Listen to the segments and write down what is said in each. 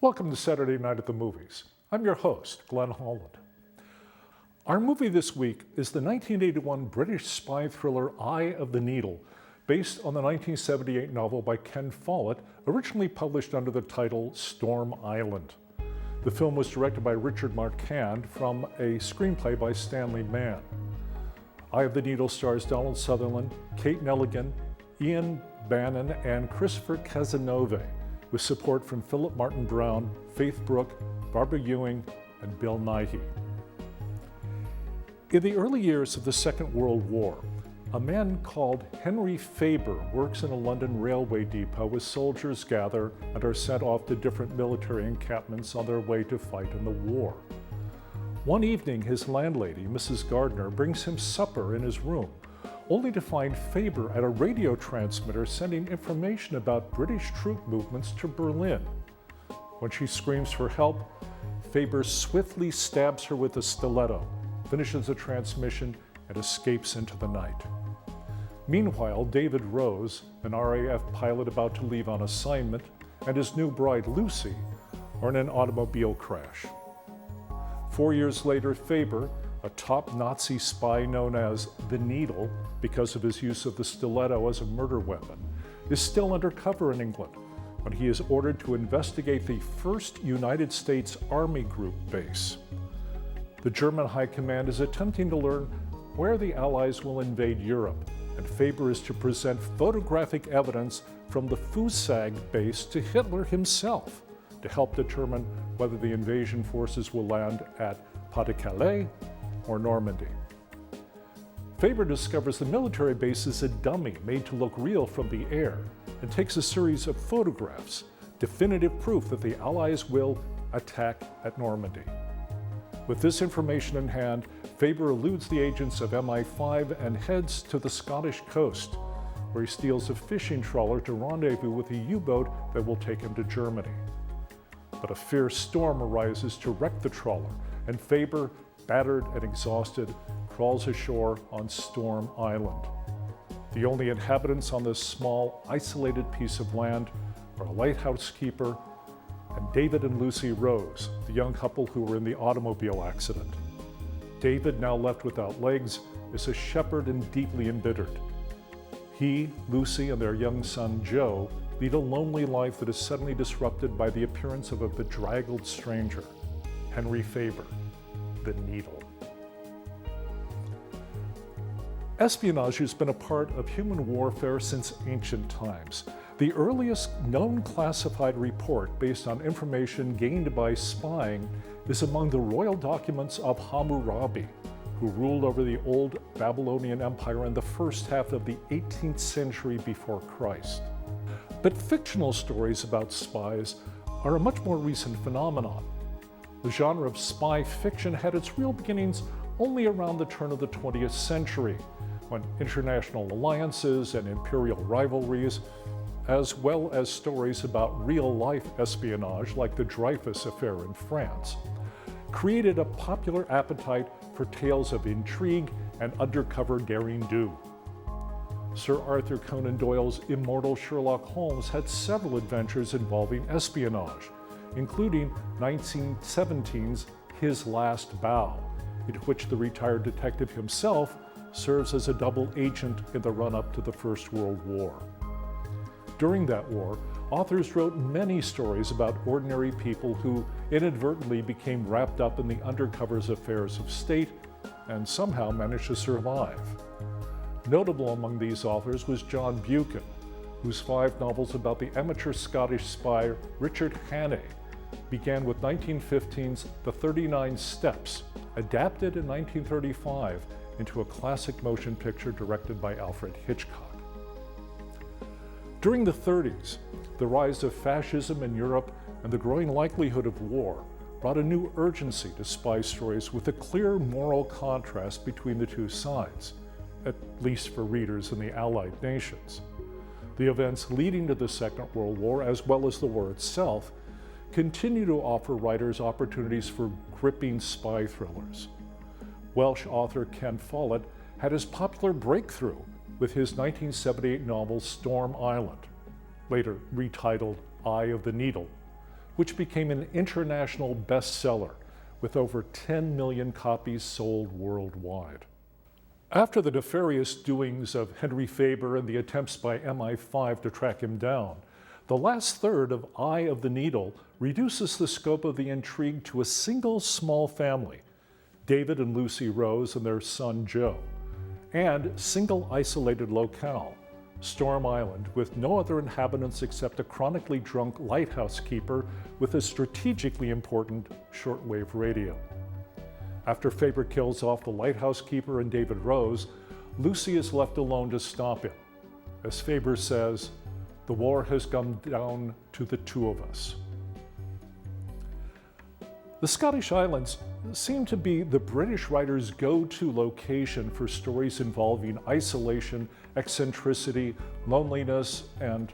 Welcome to Saturday Night at the Movies. I'm your host, Glenn Holland. Our movie this week is the 1981 British spy thriller Eye of the Needle, based on the 1978 novel by Ken Follett, originally published under the title Storm Island. The film was directed by Richard Marquand from a screenplay by Stanley Mann. Eye of the Needle stars Donald Sutherland, Kate Nelligan, Ian Bannon, and Christopher Cazenove, with support from Philip Martin Brown, Faith Brooke, Barbara Ewing, and Bill Nighy. In the early years of the Second World War, a man called Henry Faber works in a London railway depot as soldiers gather and are sent off to different military encampments on their way to fight in the war. One evening, his landlady, Mrs. Gardner, brings him supper in his room, only to find Faber at a radio transmitter sending information about British troop movements to Berlin. When she screams for help, Faber swiftly stabs her with a stiletto, finishes the transmission, and escapes into the night. Meanwhile, David Rose, an RAF pilot about to leave on assignment, and his new bride, Lucy, are in an automobile crash. 4 years later, Faber, a top Nazi spy known as the Needle because of his use of the stiletto as a murder weapon, is still undercover in England when he is ordered to investigate the first United States Army Group base. The German High Command is attempting to learn where the Allies will invade Europe, and Faber is to present photographic evidence from the FUSAG base to Hitler himself to help determine whether the invasion forces will land at Pas-de-Calais or Normandy. Faber discovers the military base is a dummy made to look real from the air and takes a series of photographs, definitive proof that the Allies will attack at Normandy. With this information in hand, Faber eludes the agents of MI5 and heads to the Scottish coast, where he steals a fishing trawler to rendezvous with a U-boat that will take him to Germany. But a fierce storm arises to wreck the trawler, and Faber, battered and exhausted, crawls ashore on Storm Island. The only inhabitants on this small, isolated piece of land are a lighthouse keeper and David and Lucy Rose, the young couple who were in the automobile accident. David, now left without legs, is a shepherd and deeply embittered. He, Lucy, and their young son Joe lead a lonely life that is suddenly disrupted by the appearance of a bedraggled stranger, Henry Faber, the Needle. Espionage has been a part of human warfare since ancient times. The earliest known classified report based on information gained by spying is among the royal documents of Hammurabi, who ruled over the old Babylonian Empire in the first half of the 18th century before Christ. But fictional stories about spies are a much more recent phenomenon. The genre of spy fiction had its real beginnings only around the turn of the 20th century, when international alliances and imperial rivalries, as well as stories about real-life espionage like the Dreyfus Affair in France, created a popular appetite for tales of intrigue and undercover daring-do. Sir Arthur Conan Doyle's immortal Sherlock Holmes had several adventures involving espionage, including 1917's His Last Bow, in which the retired detective himself serves as a double agent in the run-up to the First World War. During that war, authors wrote many stories about ordinary people who inadvertently became wrapped up in the undercover affairs of state and somehow managed to survive. Notable among these authors was John Buchan, whose 5 novels about the amateur Scottish spy Richard Hannay began with 1915's The 39 Steps, adapted in 1935 into a classic motion picture directed by Alfred Hitchcock. During the 30s, the rise of fascism in Europe and the growing likelihood of war brought a new urgency to spy stories with a clear moral contrast between the two sides, at least for readers in the Allied nations. The events leading to the Second World War, as well as the war itself, continue to offer writers opportunities for gripping spy thrillers. Welsh author Ken Follett had his popular breakthrough with his 1978 novel Storm Island, later retitled Eye of the Needle, which became an international bestseller with over 10 million copies sold worldwide. After the nefarious doings of Henry Faber and the attempts by MI5 to track him down, the last third of Eye of the Needle reduces the scope of the intrigue to a single small family, David and Lucy Rose and their son Joe, and single isolated locale, Storm Island, with no other inhabitants except a chronically drunk lighthouse keeper with a strategically important shortwave radio. After Faber kills off the lighthouse keeper and David Rose, Lucy is left alone to stop him. As Faber says, "The war has come down to the two of us." The Scottish Islands seem to be the British writer's go-to location for stories involving isolation, eccentricity, loneliness, and,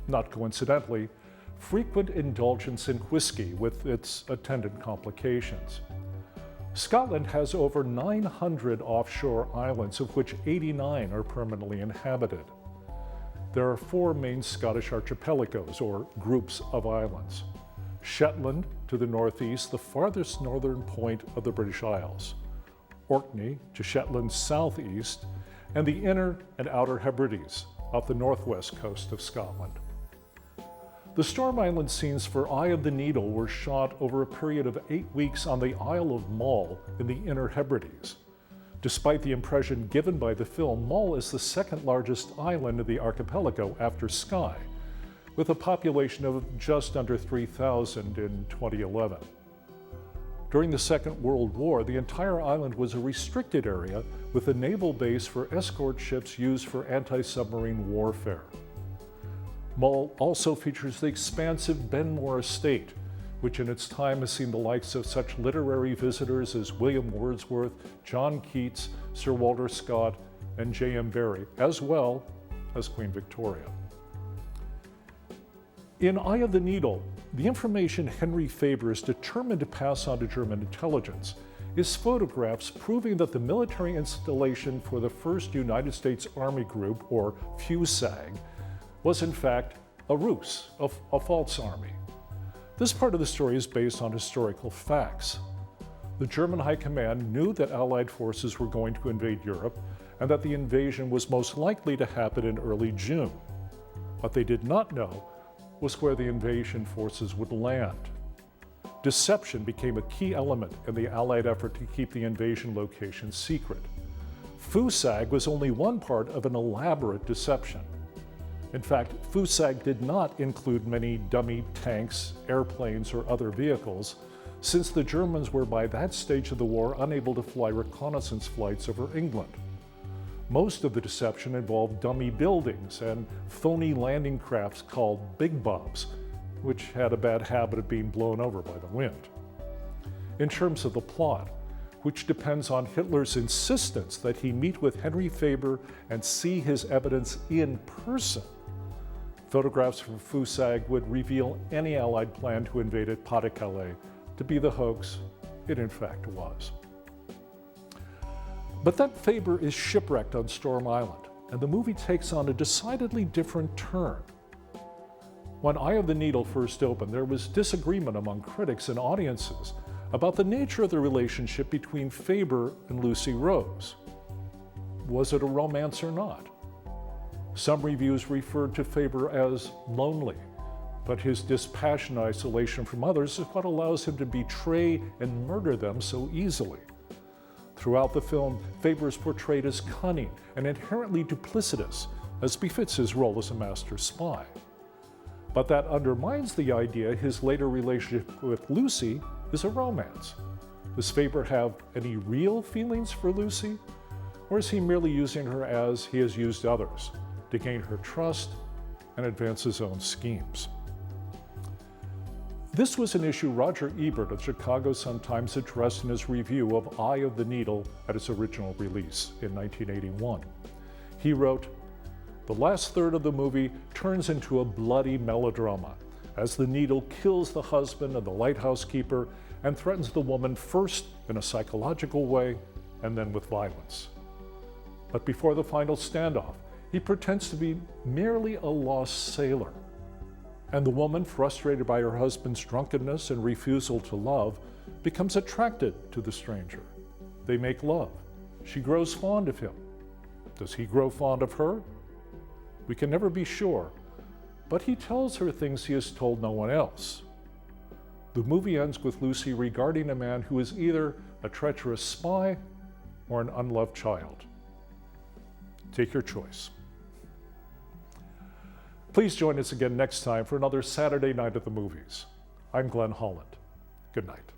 not coincidentally, frequent indulgence in whiskey with its attendant complications. Scotland has over 900 offshore islands, of which 89 are permanently inhabited. There are 4 main Scottish archipelagos, or groups of islands. Shetland to the northeast, the farthest northern point of the British Isles. Orkney to Shetland's southeast, and the Inner and Outer Hebrides off the northwest coast of Scotland. The Storm Island scenes for Eye of the Needle were shot over a period of 8 weeks on the Isle of Mull in the Inner Hebrides. Despite the impression given by the film, Mull is the second largest island of the archipelago after Skye, with a population of just under 3,000 in 2011. During the Second World War, the entire island was a restricted area with a naval base for escort ships used for anti-submarine warfare. Mull also features the expansive Benmore Estate, which in its time has seen the likes of such literary visitors as William Wordsworth, John Keats, Sir Walter Scott, and J.M. Barrie, as well as Queen Victoria. In Eye of the Needle, the information Henry Faber is determined to pass on to German intelligence is photographs proving that the military installation for the 1st United States Army Group, or FUSAG, was in fact a ruse, a false army. This part of the story is based on historical facts. The German High Command knew that Allied forces were going to invade Europe and that the invasion was most likely to happen in early June. What they did not know was where the invasion forces would land. Deception became a key element in the Allied effort to keep the invasion location secret. FUSAG was only one part of an elaborate deception. In fact, FUSAG did not include many dummy tanks, airplanes, or other vehicles, since the Germans were by that stage of the war unable to fly reconnaissance flights over England. Most of the deception involved dummy buildings and phony landing crafts called Big Bobs, which had a bad habit of being blown over by the wind. In terms of the plot, which depends on Hitler's insistence that he meet with Henry Faber and see his evidence in person, photographs from FUSAG would reveal any Allied plan to invade at Pas-de-Calais to be the hoax it in fact was. But then Faber is shipwrecked on Storm Island, and the movie takes on a decidedly different turn. When Eye of the Needle first opened, there was disagreement among critics and audiences about the nature of the relationship between Faber and Lucy Rose. Was it a romance or not? Some reviews referred to Faber as lonely, but his dispassionate isolation from others is what allows him to betray and murder them so easily. Throughout the film, Faber is portrayed as cunning and inherently duplicitous, as befits his role as a master spy. But that undermines the idea his later relationship with Lucy is a romance. Does Faber have any real feelings for Lucy? Or is he merely using her as he has used others, to gain her trust and advance his own schemes? This was an issue Roger Ebert of the Chicago Sun-Times addressed in his review of Eye of the Needle at its original release in 1981. He wrote, "The last third of the movie turns into a bloody melodrama as the needle kills the husband and the lighthouse keeper and threatens the woman first in a psychological way and then with violence. But before the final standoff, he pretends to be merely a lost sailor. And the woman, frustrated by her husband's drunkenness and refusal to love, becomes attracted to the stranger. They make love. She grows fond of him. Does he grow fond of her? We can never be sure, but he tells her things he has told no one else. The movie ends with Lucy regarding a man who is either a treacherous spy or an unloved child. Take your choice. Please join us again next time for another Saturday Night at the Movies. I'm Glenn Holland. Good night.